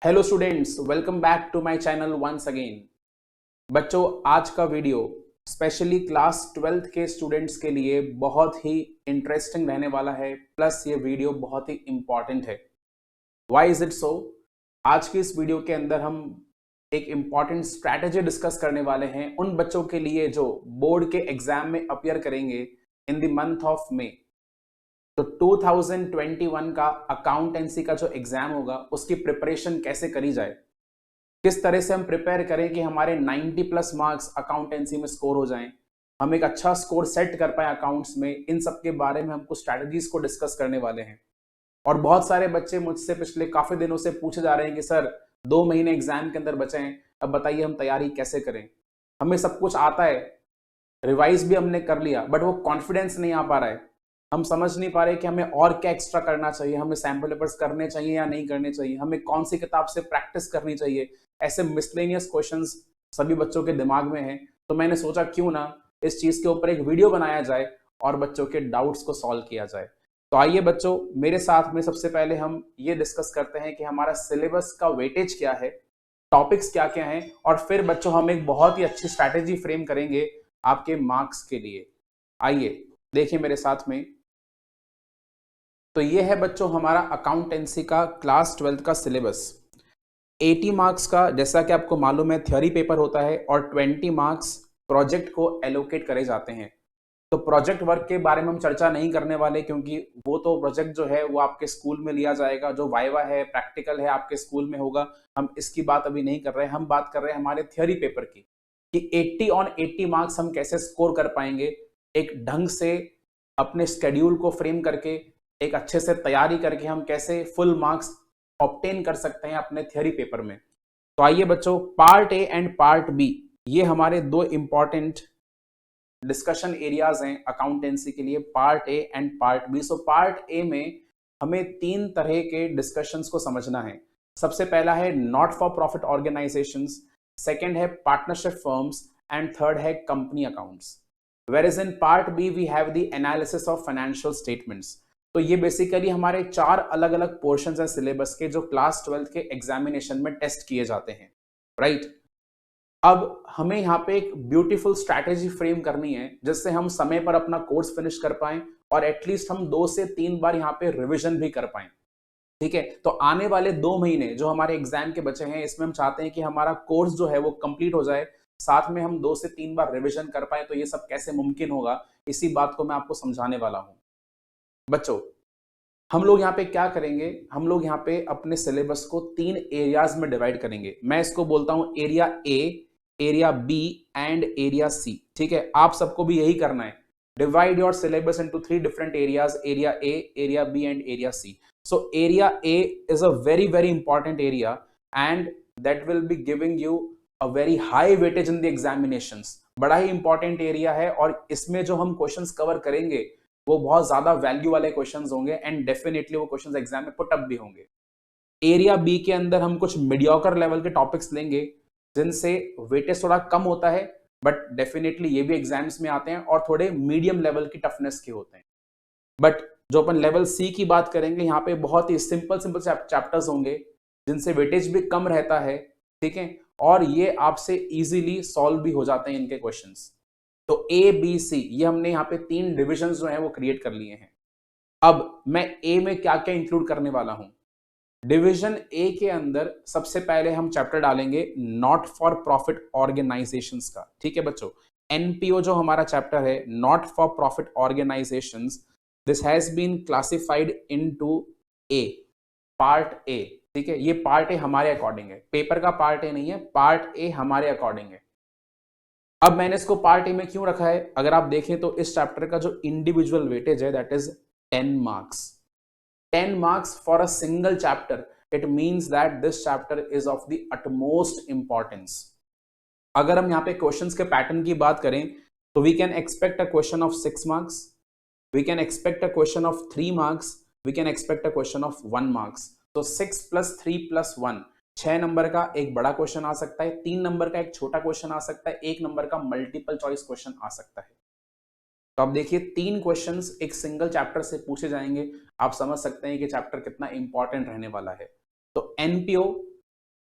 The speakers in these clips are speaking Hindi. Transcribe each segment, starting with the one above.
Hello students, welcome back to my channel once again. बच्चों, आज का वीडियो स्पेशली क्लास 12th के स्टूडेंट्स के लिए बहुत ही इंटरेस्टिंग रहने वाला है, प्लस ये वीडियो बहुत ही इंपॉर्टेंट है। Why is it so? आज की इस वीडियो के अंदर हम एक इंपॉर्टेंट स्ट्रैटेजी डिस्कस करने वाले हैं उन बच्चों के लिए जो बोर्ड के एग्जाम में अपियर करेंगे in the month of May. तो 2021 का अकाउंटेंसी का जो एग्जाम होगा उसकी प्रिपरेशन कैसे करी जाए, किस तरह से हम प्रिपेयर करें कि हमारे 90 प्लस मार्क्स अकाउंटेंसी में स्कोर हो जाएं, हम एक अच्छा स्कोर सेट कर पाए अकाउंट्स में। इन सब के बारे में हम कुछ स्ट्रैटेजीज को डिस्कस करने वाले हैं। और बहुत सारे बच्चे मुझसे पिछले काफी दिनों से पूछे जा रहे हैं कि सर 2 महीने एग्जाम के अंदर बचे हैं, अब बताइए हम तैयारी कैसे करें। हमें सब कुछ आता है, रिवाइज भी हमने कर लिया, बट वो कॉन्फिडेंस नहीं आ पा रहा है। हम समझ नहीं पा रहे कि हमें और क्या एक्स्ट्रा करना चाहिए, हमें सैम्पल पेपर्स करने चाहिए या नहीं करने चाहिए, हमें कौन सी किताब से प्रैक्टिस करनी चाहिए। ऐसे मिसलेनियस क्वेश्चंस सभी बच्चों के दिमाग में हैं। तो मैंने सोचा क्यों ना इस चीज के ऊपर एक वीडियो बनाया जाए और बच्चों के डाउट्स को सॉल्व किया जाए। तो आइए बच्चों, मेरे साथ में सबसे पहले हम ये डिस्कस करते हैं कि हमारा सिलेबस का वेटेज क्या है, टॉपिक्स क्या क्या हैं, और फिर बच्चों हम एक बहुत ही अच्छी स्ट्रैटेजी फ्रेम करेंगे आपके मार्क्स के लिए। आइए देखिए मेरे साथ में। तो ये है बच्चों हमारा अकाउंटेंसी का क्लास 12th का सिलेबस। 80 मार्क्स का, जैसा कि आपको मालूम है, थ्योरी पेपर होता है और 20 मार्क्स प्रोजेक्ट को एलोकेट करे जाते हैं। तो प्रोजेक्ट वर्क के बारे में हम चर्चा नहीं करने वाले, क्योंकि वो तो प्रोजेक्ट जो है वो आपके स्कूल में लिया जाएगा। जो वाइवा है, प्रैक्टिकल है, आपके स्कूल में होगा। हम इसकी बात अभी नहीं कर रहे हैं, हम बात कर रहे हैं हमारे थ्योरी पेपर की कि 80 ऑन 80 मार्क्स हम कैसे स्कोर कर पाएंगे, एक ढंग से अपने स्केड्यूल को फ्रेम करके, एक अच्छे से तैयारी करके हम कैसे फुल मार्क्स ऑब्टेन कर सकते हैं अपने थ्योरी पेपर में। तो आइए बच्चों, part A and part B, ये हमारे दो इंपॉर्टेंट डिस्कशन एरियाज हैं अकाउंटेंसी के लिए, part A and part B. So part A में हमें 3 तरह के डिस्कशंस को समझना है। सबसे पहला है not for profit organisations, second है पार्टनरशिप फर्म्स, एंड थर्ड है company accounts. Where in part B we have the analysis of financial statements. तो ये बेसिकली हमारे 4 अलग अलग पोर्शंस हैं सिलेबस के, जो क्लास 12th के एग्जामिनेशन में टेस्ट किए जाते हैं, राइट। अब हमें यहाँ पे एक ब्यूटीफुल स्ट्रैटेजी फ्रेम करनी है जिससे हम समय पर अपना कोर्स फिनिश कर पाएं और एटलीस्ट हम 2 से 3 बार यहाँ पे रिवीजन भी कर पाएं। ठीक है, तो आने वाले 2 महीने जो हमारे एग्जाम के बचे हैं, इसमें हम चाहते हैं कि हमारा कोर्स जो है वो कंप्लीट हो जाए, साथ में हम 2 से 3 बार रिवीजन कर पाए। तो ये सब कैसे मुमकिन होगा, इसी बात को मैं आपको समझाने वाला हूं। बच्चों, हम लोग यहाँ पे क्या करेंगे, हम लोग यहाँ पे अपने सिलेबस को 3 एरियाज में डिवाइड करेंगे। मैं इसको बोलता हूं area A, area B and area C. ठीक है, आप सबको भी यही करना है। Divide your syllabus into 3 different areas, area A, area B and area C. So area A is a very very important area and that will be giving you a very high weightage in the examinations. बड़ा ही इंपॉर्टेंट एरिया है और इसमें जो हम क्वेश्चंस कवर करेंगे वो बहुत ज्यादा वैल्यू वाले क्वेश्चंस होंगे एंड डेफिनेटली वो क्वेश्चंस एग्जाम में पुट अप भी होंगे। एरिया बी के अंदर हम कुछ मीडियोकर लेवल के टॉपिक्स लेंगे जिनसे वेटेज थोड़ा कम होता है, बट डेफिनेटली ये भी एग्जाम्स में आते हैं और थोड़े मीडियम लेवल की टफनेस के होते हैं। बट जो अपन लेवल सी की बात करेंगे, यहाँ पे बहुत ही सिंपल सिंपल चैप्टर्स होंगे जिनसे वेटेज भी कम रहता है। ठीक है, और ये आपसे इजीली सॉल्व भी हो जाते हैं इनके क्वेश्चंस। तो ए बी सी, ये हमने यहाँ पे 3 डिविजन जो है वो क्रिएट कर लिए हैं। अब मैं ए में क्या क्या इंक्लूड करने वाला हूं। डिवीजन ए के अंदर सबसे पहले हम चैप्टर डालेंगे नॉट फॉर प्रॉफिट ऑर्गेनाइजेशंस का। ठीक है बच्चों, एनपीओ जो हमारा चैप्टर है, not for profit organisations, this has been classified into A, part A. ठीक है, ये पार्ट ए हमारे अकॉर्डिंग है, पेपर का पार्ट ए नहीं है, पार्ट ए हमारे अकॉर्डिंग है। अब मैंने इसको पार्ट ए में क्यों रखा है, अगर आप देखें तो इस चैप्टर का जो इंडिविजुअल वेटेज है that is 10 marks. 10 marks for a single chapter. It means that this chapter is of the utmost importance. अगर हम यहाँ पे क्वेश्चंस के पैटर्न की बात करें तो we can expect a question of 6 marks, we can expect a question of 3 marks, we can expect a question of 1 marks. तो 6 plus 3 plus 1, 6 नंबर का एक बड़ा क्वेश्चन आ सकता है, 3 नंबर का एक छोटा क्वेश्चन आ सकता है, 1 नंबर का मल्टीपल चॉइस क्वेश्चन आ सकता है। तो आप देखिए 3 क्वेश्चंस एक सिंगल चैप्टर से पूछे जाएंगे। आप समझ सकते हैं कि चैप्टर कितना इंपॉर्टेंट रहने वाला है। तो एनपीओ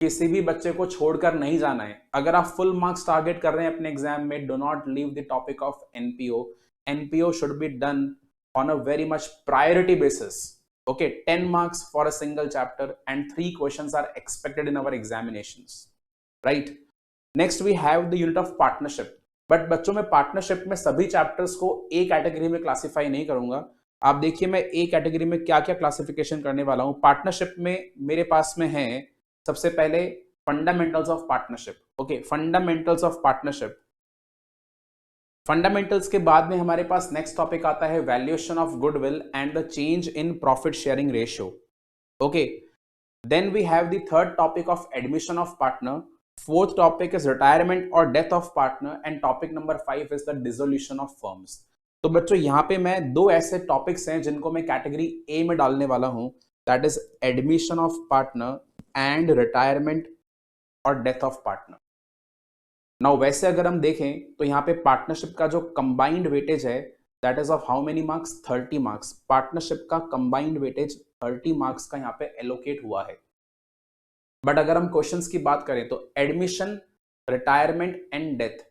किसी भी बच्चे को छोड़कर नहीं जाना है। अगर आप फुल मार्क्स टारगेट कर रहे हैं अपने एग्जाम में, do not leave the topic of NPO. NPO should be done on a very much priority basis. Okay, 10 marks for a single chapter and 3 questions are expected in our examinations, right? Next we have the unit of partnership. But बच्चों में पार्टनरशिप में सभी चैप्टर्स को ए कैटेगरी में क्लासिफाई नहीं करूंगा। आप देखिए मैं ए कैटेगरी में क्या क्या क्लासिफिकेशन करने वाला हूं। पार्टनरशिप में मेरे पास में है सबसे पहले fundamentals of partnership. Okay, fundamentals of partnership. Fundamentals के बाद में हमारे पास नेक्स्ट टॉपिक आता है valuation of goodwill and the change in profit sharing ratio. Okay, then we have the third topic of admission of partner. Fourth topic is retirement और death of partner and topic number 5 is the dissolution of firms. तो बच्चों यहां पे मैं दो ऐसे टॉपिक्स हैं जिनको मैं कैटेगरी ए में डालने वाला हूं, that is admission of partner and retirement और डेथ ऑफ पार्टनर। नाउ वैसे अगर हम देखें तो यहाँ पे पार्टनरशिप का जो कंबाइंड वेटेज है that is of how many marks, 30 marks. Partnership का कंबाइंड वेटेज 30 मार्क्स का यहाँ पे एलोकेट हुआ है। बट अगर हम क्वेश्चंस की बात करें तो admission, retirement and death,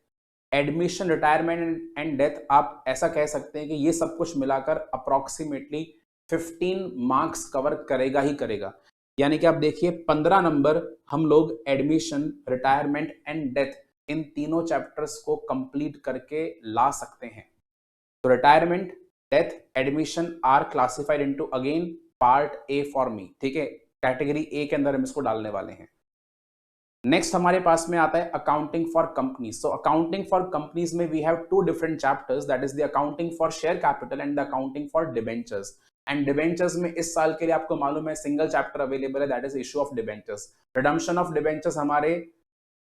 admission, retirement and death आप ऐसा कह सकते हैं कि ये सब कुछ मिलाकर अप्रोक्सीमेटली 15 मार्क्स कवर करेगा ही करेगा। यानी कि आप देखिए 15 नंबर हम लोग admission, retirement and death in तीनों चैप्टर्स को कंप्लीट करके ला सकते हैं। तो retirement, death, admission are classified into again part A for me. ठीक है, कैटेगरी ए के अंदर हम इसको डालने वाले हैं। नेक्स्ट हमारे पास में आता है accounting for companies. So accounting for companies में we have two different chapters, that is the accounting for share capital and the accounting for debentures. And debentures में इस साल के लिए आपको मालूम है सिंगल चैप्टर अवेलेबल है, that is issue of debentures. Redemption of debentures हमारे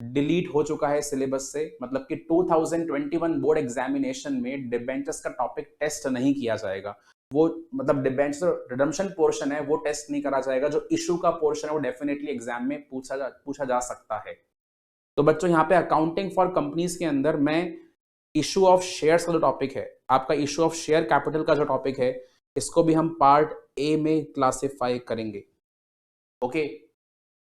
डिलीट हो चुका है सिलेबस से, मतलब कि 2021 बोर्ड एग्जामिनेशन में डिबेंचर्स का टॉपिक टेस्ट नहीं किया जाएगा। वो मतलब डिबेंचर रिडम्पशन पोर्शन है वो टेस्ट नहीं करा जाएगा, जो इशू का पोर्शन है वो डेफिनेटली एग्जाम में पूछा जा सकता है। तो बच्चों यहाँ पे अकाउंटिंग फॉर कंपनीज के अंदर मैं इशू ऑफ शेयर्स का जो टॉपिक है, आपका इशू ऑफ शेयर कैपिटल का जो टॉपिक है, इसको भी हम पार्ट ए में क्लासिफाई करेंगे। ओके,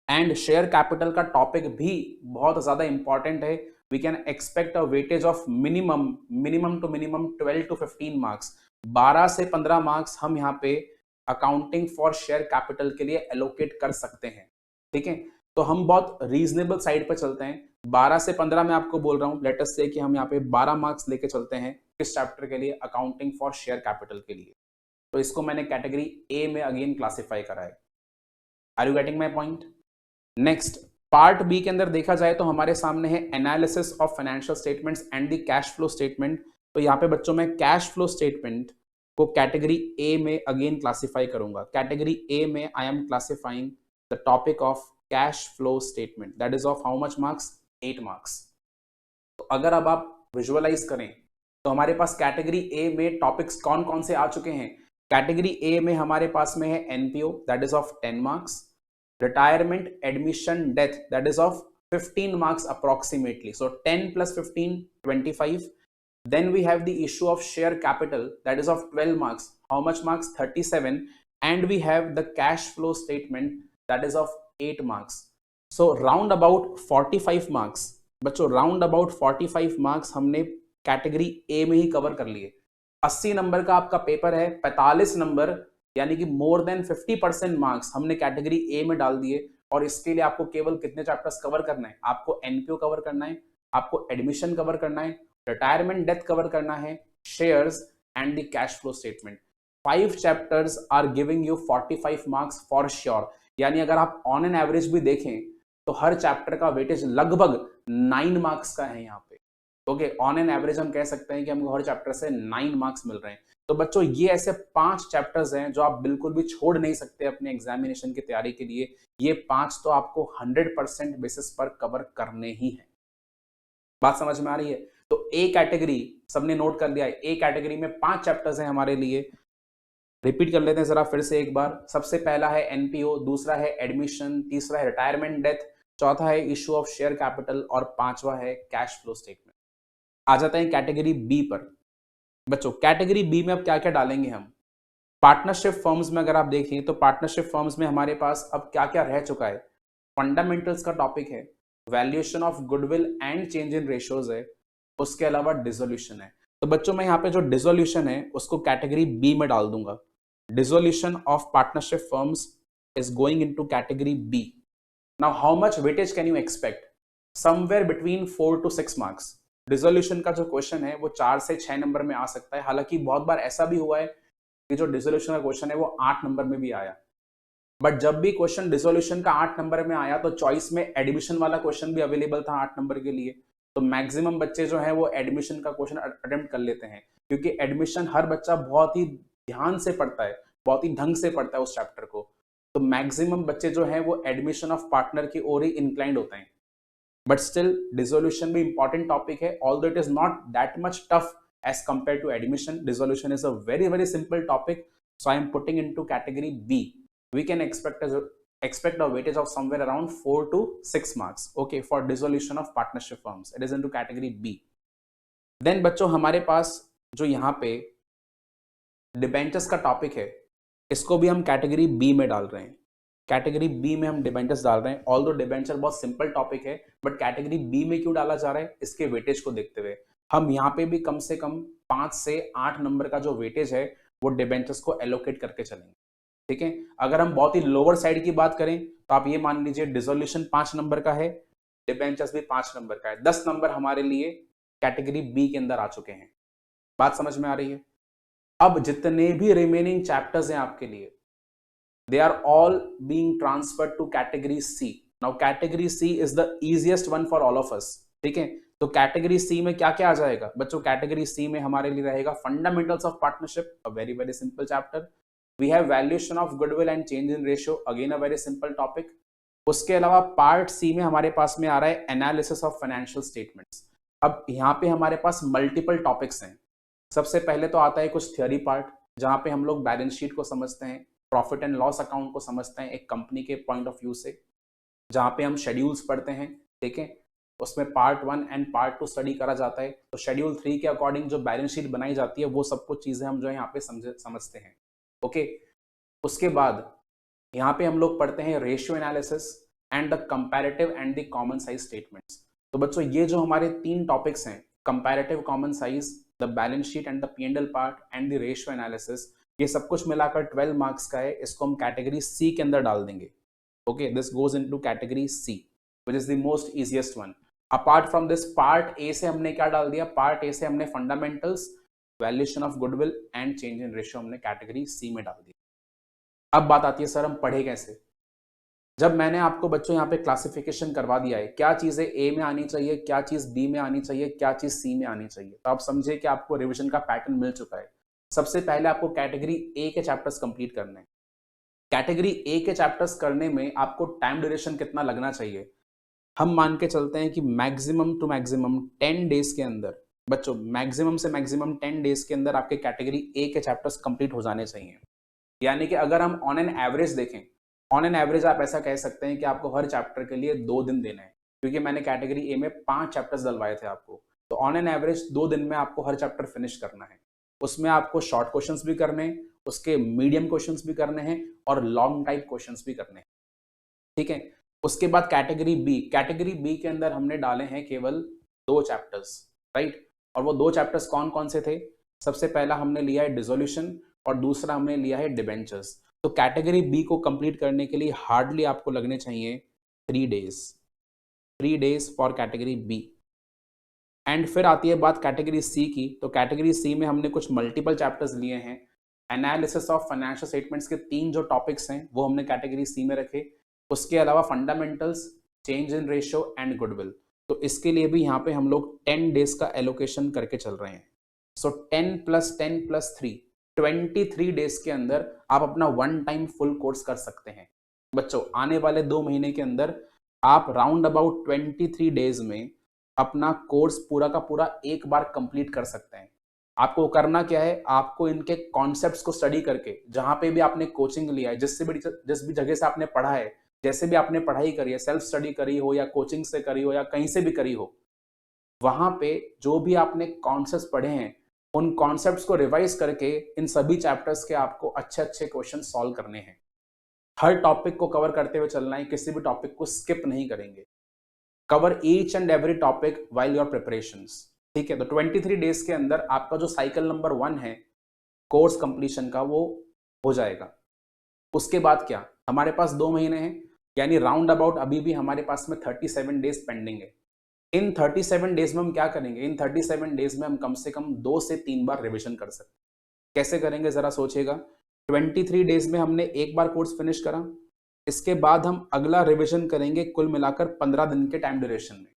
एंड शेयर कैपिटल का टॉपिक भी बहुत ज्यादा इंपॉर्टेंट है। We can expect a weightage of minimum to minimum 12 to 15 marks. 12 से 15 मार्क्स हम यहाँ पे अकाउंटिंग फॉर शेयर कैपिटल के लिए एलोकेट कर सकते हैं। ठीक है, तो हम बहुत रीजनेबल साइड पर चलते हैं। 12 से 15 में आपको बोल रहा हूं, लेट अस से कि हम यहाँ पे 12 मार्क्स लेके चलते हैं किस चैप्टर के लिए, अकाउंटिंग फॉर शेयर कैपिटल के लिए। तो इसको मैंने कैटेगरी ए में अगेन क्लासिफाई करा है। Are you getting my point? Next part B के अंदर देखा जाए तो हमारे सामने है analysis of financial statements and the cash flow statement. तो यहाँ पे बच्चों में कैश फ्लो स्टेटमेंट को कैटेगरी ए में अगेन क्लासिफाई करूंगा। कैटेगरी ए में I am classifying the topic of cash flow statement, that is of how much marks, 8 marks. तो अगर अब आप विजुअलाइज करें तो हमारे पास कैटेगरी ए में टॉपिक्स कौन कौन से आ चुके हैं। कैटेगरी ए में हमारे पास में है NPO, that is of 10 marks. Retirement, admission, death, that is of 15 marks approximately. So 10 plus 15, 25. Then we have the issue of share capital, that is of 12 marks. How much marks? 37. And we have the cash flow statement, that is of 8 marks. So round about 45 marks. बच्चों round about 45 marks हमने कैटेगरी ए में ही कवर कर लिए। 80 नंबर का आपका पेपर है, 45 नंबर यानी कि मोर देन 50% मार्क्स हमने कैटेगरी ए में डाल दिए। और इसके लिए आपको केवल कितने चैप्टर्स कवर करना है, आपको एनपीओ कवर करना है, आपको एडमिशन कवर करना है, रिटायरमेंट डेथ कवर करना है, shares and the cash flow statement. 5 chapters are giving you 45 marks for sure. यानी अगर आप ऑन एन एवरेज भी देखें तो हर चैप्टर का वेटेज लगभग 9 मार्क्स का है यहाँ पे। ओके, ऑन एन एवरेज हम कह सकते हैं कि हमको हर चैप्टर से 9 मार्क्स मिल रहे हैं। तो बच्चों ये ऐसे 5 चैप्टर्स हैं जो आप बिल्कुल भी छोड़ नहीं सकते अपने एग्जामिनेशन की तैयारी के लिए। ये 5 तो आपको 100% बेसिस पर कवर करने ही है। बात समझ में आ रही है? तो ए कैटेगरी सबने नोट कर लिया है, ए कैटेगरी में 5 चैप्टर्स हैं हमारे लिए। रिपीट कर लेते हैं जरा फिर से एक बार। सबसे पहला है एनपीओ, दूसरा है एडमिशन, तीसरा है रिटायरमेंट डेथ, चौथा है इशू ऑफ शेयर कैपिटल और 5वां है कैश फ्लो स्टेटमेंट। आ जाते हैं कैटेगरी बी पर। बच्चों कैटेगरी बी में अब क्या क्या डालेंगे हम। पार्टनरशिप फर्म्स में अगर आप देखें तो पार्टनरशिप फर्म्स में हमारे पास अब क्या क्या रह चुका है। फंडामेंटल्स का टॉपिक है, valuation of goodwill and change in ratios है, उसके अलावा डिसोल्यूशन है। तो बच्चों मैं यहाँ पे जो डिसोल्यूशन है उसको कैटेगरी बी में डाल दूंगा। Dissolution of partnership firms is going into category B. Now how much weightage can you expect? Somewhere between 4 to 6 marks. Dissolution का जो क्वेश्चन है वो 4 से 6 नंबर में आ सकता है। हालांकि बहुत बार ऐसा भी हुआ है कि जो डिसोल्यूशन का क्वेश्चन है वो 8 नंबर में भी आया। बट जब भी क्वेश्चन डिसोल्यूशन का 8 नंबर में आया तो चॉइस में एडमिशन वाला क्वेश्चन भी अवेलेबल था 8 नंबर के लिए। तो मैक्सिमम बच्चे जो है वो एडमिशन का क्वेश्चन अटेम्प्ट कर लेते हैं, क्योंकि एडमिशन हर बच्चा बहुत ही ध्यान से पढ़ता है, बहुत ही ढंग से पढ़ता है उस चैप्टर को। तो मैक्सिमम बच्चे जो है वो एडमिशन ऑफ पार्टनर की ओर ही इंक्लाइंड होते हैं। बट स्टिल डिसोल्यूशन भी इंपॉर्टेंट टॉपिक है, although it is not that much tough as compare to admission. Dissolution is a very very simple topic, so I am putting into category B. We can expect a weightage of somewhere around 4 to 6 marks, okay, for dissolution of partnership firms. It is into category B. Then बच्चों हमारे पास जो यहाँ पे डिबेंचर्स का टॉपिक है, इसको भी हम कैटेगरी बी में डाल रहे हैं। कैटेगरी बी में हम डिबेंचर्स डाल रहे हैं। ऑल्दो डिबेंचर बहुत सिंपल टॉपिक है, बट कैटेगरी बी में क्यों डाला जा रहा है, इसके वेटेज को देखते हुए हम यहाँ पे भी कम से कम 5 से 8 नंबर का जो वेटेज है वो डिबेंचर्स को एलोकेट करके चलेंगे। ठीक है, अगर हम बहुत ही लोअर साइड की बात करें तो आप ये मान लीजिए डिसोल्यूशन 5 नंबर का है, डिबेंचर्स भी 5 नंबर का है, 10 नंबर हमारे लिए कैटेगरी बी के अंदर आ चुके हैं। बात समझ में आ रही है? अब जितने भी रिमेनिंग चैप्टर्स हैं आपके लिए, they are all being transferred to category C. Now category C is the easiest one for all of us. ठीक है, तो कैटेगरी सी में क्या क्या आ जाएगा बच्चों? कैटेगरी सी में हमारे लिए रहेगा fundamentals of partnership, a very very simple chapter. We have valuation of goodwill and change in ratio, again a very simple topic. उसके अलावा पार्ट सी में हमारे पास में आ रहा है एनालिसिस ऑफ फाइनेंशियल स्टेटमेंट्स। अब यहाँ पे हमारे पास मल्टीपल टॉपिक्स हैं। सबसे पहले तो आता है कुछ थियोरी पार्ट, जहाँ पे हम लोग बैलेंस शीट को समझते हैं, प्रॉफिट एंड लॉस अकाउंट को समझते हैं एक कंपनी के पॉइंट ऑफ व्यू से, जहाँ पे हम शेड्यूल्स पढ़ते हैं। ठीक है, उसमें पार्ट 1 एंड पार्ट 2 स्टडी करा जाता है। तो शेड्यूल 3 के अकॉर्डिंग जो बैलेंस शीट बनाई जाती है वो सब कुछ चीजें हम जो है यहाँ पे समझते हैं। ओके, उसके बाद यहाँ पे हम लोग पढ़ते हैं ratio analysis and the comparative and the common size statements. तो बच्चों ये जो हमारे 3 टॉपिक्स हैं, comparative, common size, the balance sheet and the P&L part and the ratio analysis, ये सब कुछ मिलाकर 12 मार्क्स का है। इसको हम कैटेगरी सी के अंदर डाल देंगे। Okay, this goes into category C which is the most easiest one. Apart from this part A से हमने क्या डाल दिया? पार्ट ए से हमने fundamentals, valuation of goodwill and change in ratio हमने कैटेगरी सी में डाल दिया। अब बात आती है सर हम पढ़े कैसे? जब मैंने आपको बच्चों यहाँ पे क्लासिफिकेशन करवा दिया है, क्या चीजें ए में आनी चाहिए, क्या चीज बी में आनी चाहिए, क्या चीज सी में आनी चाहिए, तो आप समझे कि आपको रिवीजन का पैटर्न मिल चुका है। सबसे पहले आपको कैटेगरी ए के चैप्टर्स कंप्लीट करने हैं। कैटेगरी ए के चैप्टर्स करने में आपको टाइम ड्यूरेशन कितना लगना चाहिए? हम मान के चलते हैं कि मैक्सिमम टू मैक्सिमम 10 डेज के अंदर, बच्चों मैक्सिमम से मैक्सिमम 10 डेज के अंदर आपके कैटेगरी ए के चैप्टर्स कंप्लीट हो जाने चाहिए। यानी कि अगर हम ऑन एन एवरेज देखें, ऑन एन एवरेज आप ऐसा कह सकते हैं कि आपको हर चैप्टर के लिए 2 दिन देने हैं, क्योंकि मैंने कैटेगरी ए में 5 चैप्टर्स डलवाए थे आपको। तो ऑन एन एवरेज 2 दिन में आपको हर चैप्टर फिनिश करना है। उसमें आपको शॉर्ट क्वेश्चंस भी करने हैं, उसके मीडियम क्वेश्चंस भी करने हैं और लॉन्ग टाइप क्वेश्चंस भी करने हैं। ठीक है, उसके बाद कैटेगरी बी, कैटेगरी बी के अंदर हमने डाले हैं केवल 2 चैप्टर्स, राइट? और वो 2 चैप्टर्स कौन कौन से थे? सबसे पहला हमने लिया है डिसोल्यूशन और दूसरा हमने लिया है डिबेंचर्स। तो कैटेगरी बी को कंप्लीट करने के लिए हार्डली आपको लगने चाहिए 3 days, 3 days for category B. एंड फिर आती है बात कैटेगरी सी की। तो कैटेगरी सी में हमने कुछ मल्टीपल चैप्टर्स लिए हैं। एनालिसिस ऑफ फाइनेंशियल स्टेटमेंट्स के 3 जो टॉपिक्स हैं वो हमने कैटेगरी सी में रखे। उसके अलावा fundamentals, change in ratio and goodwill. तो इसके लिए भी यहाँ पे हम लोग 10 डेज का एलोकेशन करके चल रहे हैं। सो 10 + 10 + 3, 23 डेज के अंदर आप अपना 1 टाइम फुल कोर्स कर सकते हैं। बच्चों आने वाले 2 महीने के अंदर आप राउंड अबाउट 23 डेज में अपना कोर्स पूरा का पूरा एक बार कंप्लीट कर सकते हैं। आपको करना क्या है? आपको इनके कॉन्सेप्ट्स को स्टडी करके, जहां पे भी आपने कोचिंग लिया है, जिस भी जगह से आपने पढ़ा है, जैसे भी आपने पढ़ाई करी है, सेल्फ स्टडी करी हो या कोचिंग से करी हो या कहीं से भी करी हो, वहां पे जो भी आपने कॉन्सेप्ट्स पढ़े हैं उन कॉन्सेप्ट्स को रिवाइज करके इन सभी चैप्टर्स के आपको अच्छे अच्छे क्वेश्चन सॉल्व करने हैं। हर टॉपिक को कवर करते हुए चलना है, किसी भी टॉपिक को स्किप नहीं करेंगे। Cover each and every topic while your preparations. ठीक है, तो 23 डेज के अंदर आपका जो साइकिल नंबर 1 है कोर्स कंप्लीशन का वो हो जाएगा। उसके बाद क्या, हमारे पास 2 महीने हैं, यानी राउंड अबाउट अभी भी हमारे पास में 37 डेज पेंडिंग है। इन 37 डेज में हम क्या करेंगे, इन 37 डेज में हम कम से कम 2 से 3 बार रिविजन कर सकते हैं। कैसे करेंगे जरा सोचिएगा। 23 डेज में हमने एक बार कोर्स फिनिश करा, इसके बाद हम अगला रिविजन करेंगे कुल मिलाकर 15 दिन के टाइम ड्यूरेशन में।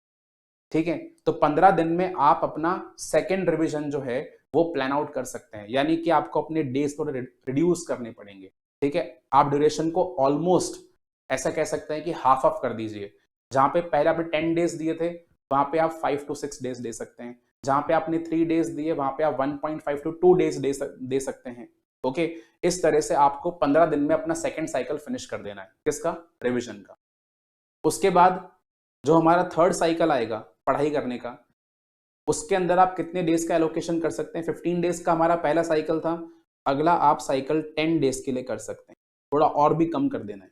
ठीक है, तो 15 दिन में आप अपना सेकेंड रिविजन जो है वो प्लान आउट कर सकते हैं, यानी कि आपको अपने डेज थोड़े रिड्यूस करने पड़ेंगे। ठीक है, आप ड्यूरेशन को ऑलमोस्ट ऐसा कह सकते हैं कि हाफ ऑफ कर दीजिए। जहां पे पहले आपने 10 डेज दिए थे वहां पे आप 5 to 6 डेज दे सकते हैं, जहां पे आपने 3 डेज दिए वहां पे आप 1.5 to 2 डेज दे सकते हैं। ओके, इस तरह से आपको 15 दिन में अपना सेकेंड साइकिल फिनिश कर देना है, किसका, रिविजन का। उसके बाद जो हमारा थर्ड साइकिल आएगा पढ़ाई करने का, उसके अंदर आप कितने डेज का एलोकेशन कर सकते हैं। 15 डेज का हमारा पहला साइकिल था, अगला आप साइकिल 10 डेज के लिए कर सकते हैं, थोड़ा और भी कम कर देना है।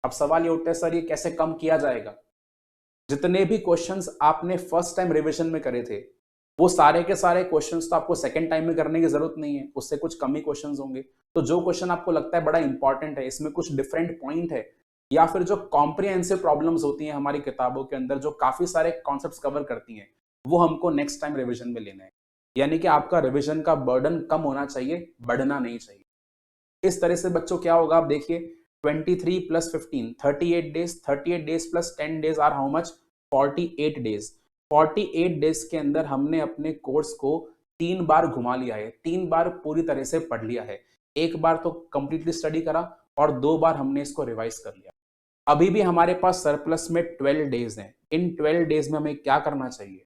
अब सवाल ये उठता है सर ये कैसे कम किया जाएगा। जितने भी क्वेश्चंस आपने फर्स्ट टाइम रिवीजन में करे थे वो सारे के सारे क्वेश्चंस तो आपको सेकंड टाइम में करने की जरूरत नहीं है, उससे कुछ कम ही क्वेश्चंस होंगे। तो जो क्वेश्चन आपको लगता है बड़ा इंपॉर्टेंट है, इसमें कुछ डिफरेंट पॉइंट है, या फिर जो कॉम्प्रिहेंसिव प्रॉब्लम्स होती हैं हमारी किताबों के अंदर जो काफी सारे कॉन्सेप्ट्स कवर करती हैं, वो हमको नेक्स्ट टाइम रिविजन में लेना है। यानी कि आपका रिविजन का बर्डन कम होना चाहिए, बढ़ना नहीं चाहिए। इस तरह से बच्चों क्या होगा, आप देखिए 23 + 15 38 days, 38 days plus 10 days are how much, 48 days. 48 days के अंदर हमने अपने कोर्स को 3 बार घुमा लिया है, 3 बार पूरी तरह से पढ़ लिया है। एक बार तो कंप्लीटली स्टडी करा और 2 बार हमने इसको रिवाइज कर लिया। अभी भी हमारे पास सरप्लस में 12 डेज हैं। इन 12 डेज में हमें क्या करना चाहिए,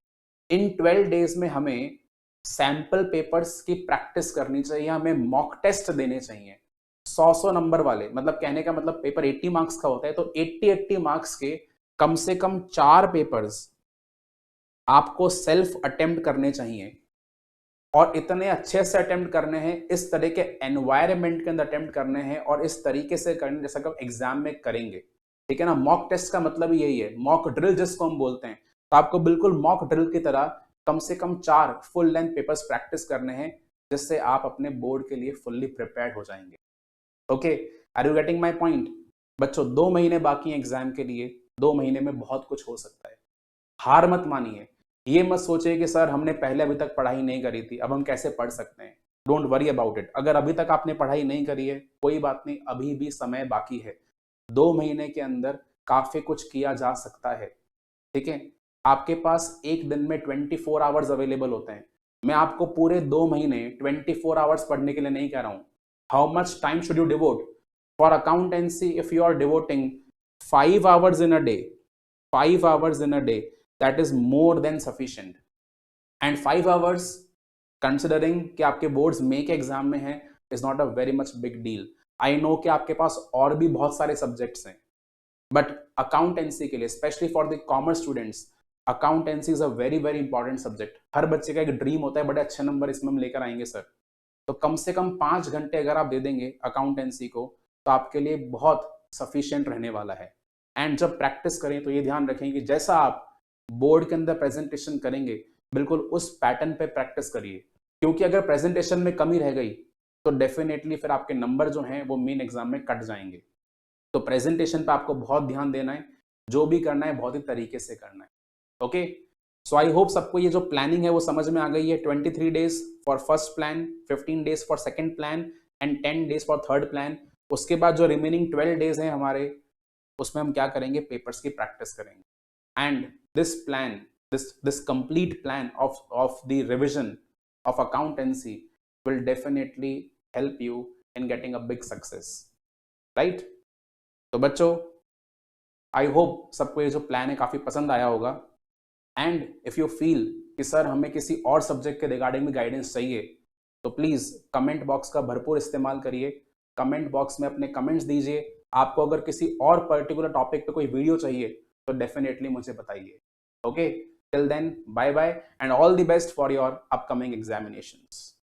इन 12 डेज में हमें सैंपल पेपर्स की प्रैक्टिस करनी चाहिए, हमें मॉक टेस्ट देने चाहिए 100 नंबर वाले। मतलब कहने का मतलब पेपर 80 मार्क्स का होता है, तो 80 मार्क्स के कम से कम 4 पेपर्स आपको सेल्फ अटेम्प्ट करने चाहिए, और इतने अच्छे से अटेम्प्ट करने हैं, इस तरह के एनवायरनमेंट के अंदर अटेम्प्ट करने हैं और इस तरीके से करने जैसा कि एग्जाम में करेंगे। ठीक है ना, मॉक टेस्ट का मतलब यही है, मॉक ड्रिल जिसको हम बोलते हैं। तो आपको बिल्कुल मॉक ड्रिल की तरह कम से कम 4 फुल लेंथ पेपर्स प्रैक्टिस करने हैं, जिससे आप अपने बोर्ड के लिए फुल्ली प्रिपेयर्ड हो जाएंगे। Okay, are you getting my point. बच्चों 2 महीने बाकी हैं एग्जाम के लिए, 2 महीने में बहुत कुछ हो सकता है। हार मत मानिए, ये मत सोचिए कि सर हमने पहले अभी तक पढ़ाई नहीं करी थी, अब हम कैसे पढ़ सकते हैं। Don't worry about it. अगर अभी तक आपने पढ़ाई नहीं करी है कोई बात नहीं, अभी भी समय बाकी है। 2 महीने के अंदर काफी कुछ किया जा सकता है। ठीक है, आपके पास एक दिन में 24 आवर्स अवेलेबल होते हैं। मैं आपको पूरे 2 महीने 24 आवर्स पढ़ने के लिए नहीं कह रहा हूं। How much time should you devote for accountancy? If you are devoting 5 hours in a day, 5 hours in a day, that is more than sufficient. And 5 hours considering कि आपके बोर्ड्स मे के एग्जाम में है is not a very much big deal. I know कि आपके पास और भी बहुत सारे सब्जेक्ट्स हैं, बट अकाउंटेंसी के लिए specially for the commerce students accountancy is a very very important subject. हर बच्चे का एक ड्रीम होता है बड़े अच्छे नंबर इसमें हम लेकर आएंगे सर। तो कम से कम 5 घंटे अगर आप दे देंगे अकाउंटेंसी को तो आपके लिए बहुत सफिशिएंट रहने वाला है। एंड जब प्रैक्टिस करें तो ये ध्यान रखें कि जैसा आप बोर्ड के अंदर प्रेजेंटेशन करेंगे बिल्कुल उस पैटर्न पे प्रैक्टिस करिए, क्योंकि अगर प्रेजेंटेशन में कमी रह गई तो डेफिनेटली फिर आपके नंबर जो हैं वो मेन एग्जाम में कट जाएंगे। तो प्रेजेंटेशन पे आपको बहुत ध्यान देना है, जो भी करना है बहुत ही तरीके से करना है। ओके, सो आई होप सबको ये जो प्लानिंग है वो समझ में आ गई है। 23 days for first plan, 15 days for second plan and 10 days for third plan. उसके बाद जो रिमेनिंग 12 डेज हैं हमारे, उसमें हम क्या करेंगे, पेपर्स की प्रैक्टिस करेंगे। And this plan, this complete plan of the revision of accountancy will definitely help you in getting a big success, right? तो बच्चों आई होप सबको ये जो प्लान है काफी पसंद आया होगा। एंड इफ यू फील कि सर हमें किसी और सब्जेक्ट के रिगार्डिंग में गाइडेंस चाहिए तो प्लीज कमेंट बॉक्स का भरपूर इस्तेमाल करिए। कमेंट बॉक्स में अपने कमेंट्स दीजिए। आपको अगर किसी और पर्टिकुलर टॉपिक पे कोई वीडियो चाहिए तो डेफिनेटली मुझे बताइए। Okay, till then bye bye and all the best for your upcoming examinations.